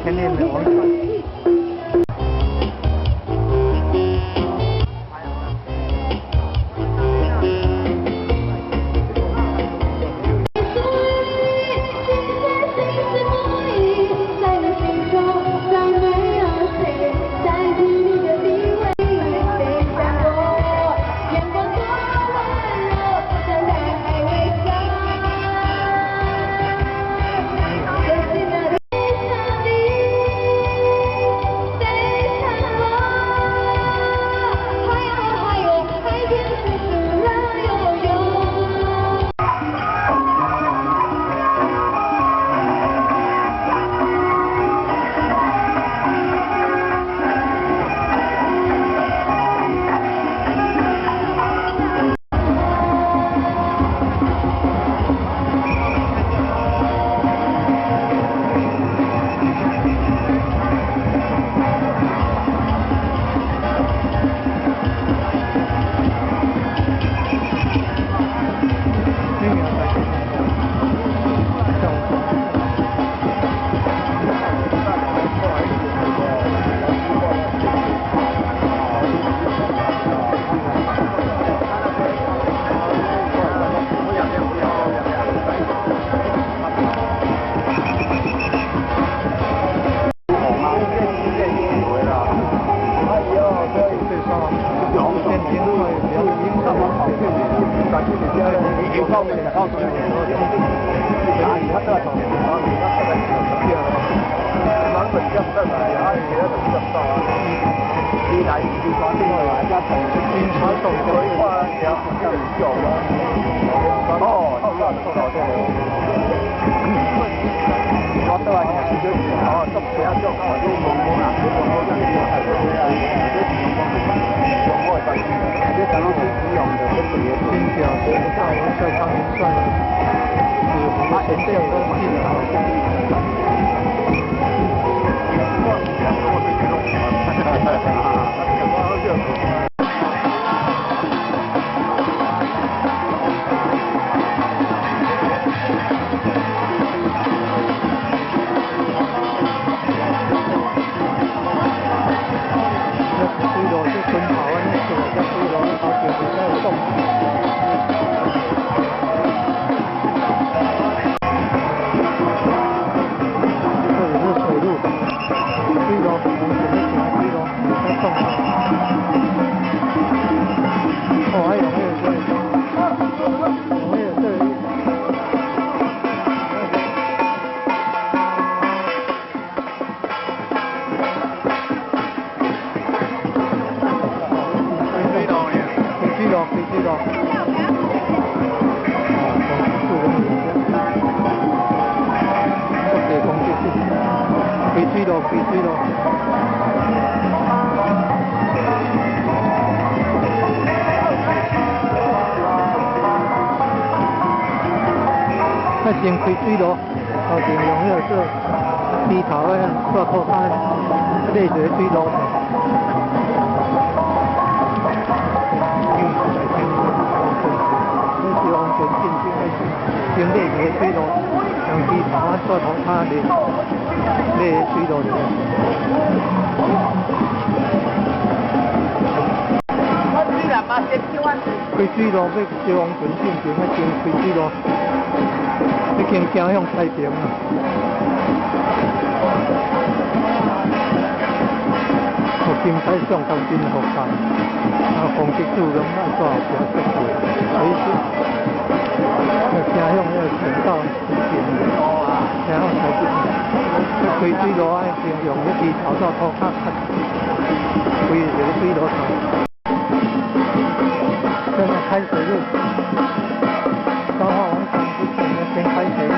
天然的王冠。 先开水路，后边用迄个做低头的做套餐，类似水路。是往前进进的，先类似水路，用低头啊做套餐的，类水路。开水路要就往前进进，啊，先开水路。 已经走向太平了。金彩上当真复杂，风景主人那做好比较适合，所以是走向那个省道然后才是开水路爱先用那低头到土脚开，开一个水路头。现在开水路，彰化往上之前呢，先开水路。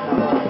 Thank you.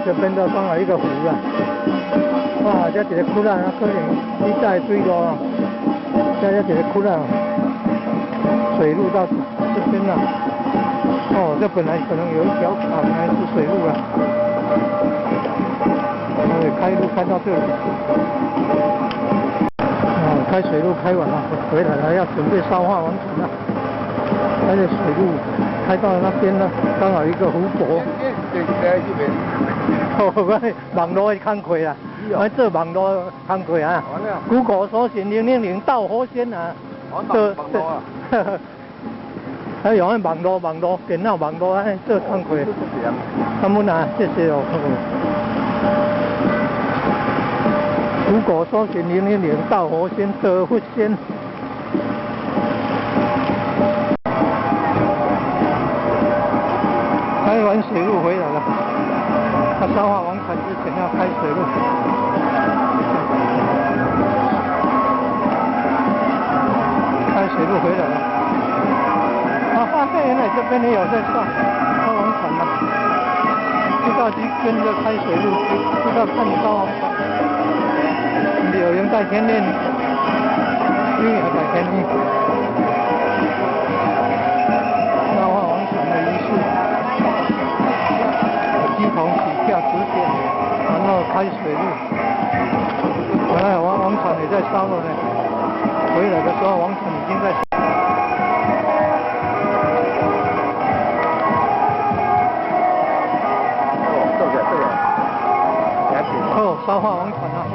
这边都刚好一个湖啊。哇，这一个窟窿啊，可能你在水路啊，这一个窟窿，水路到这边了。哦，这本来可能有一条港还是水路啊。开路开到这里。哦，开水路开完了，回来了，要准备烧化王船了。开着水路开到那边呢，刚好一个湖泊。哦，我网络看过啊，我做网络看过啊。Google 搜寻000到火星啊。这还有网络电脑网络啊，这看过。他们啊，谢谢哦。Google 搜寻000到火星的火星。开完水路回来了，他烧化王船之前要开水路。开水路回来了。原来这边也有在烧化王船呢。知道去跟着开水路，知道看烧王船。有人在前面，因为在前面。烧化王船的仪式。鸡同起跳直线，然后开水路。原来王船也在烧了呢。回来的时候，王船已经在烧。哦，烧化王船啊！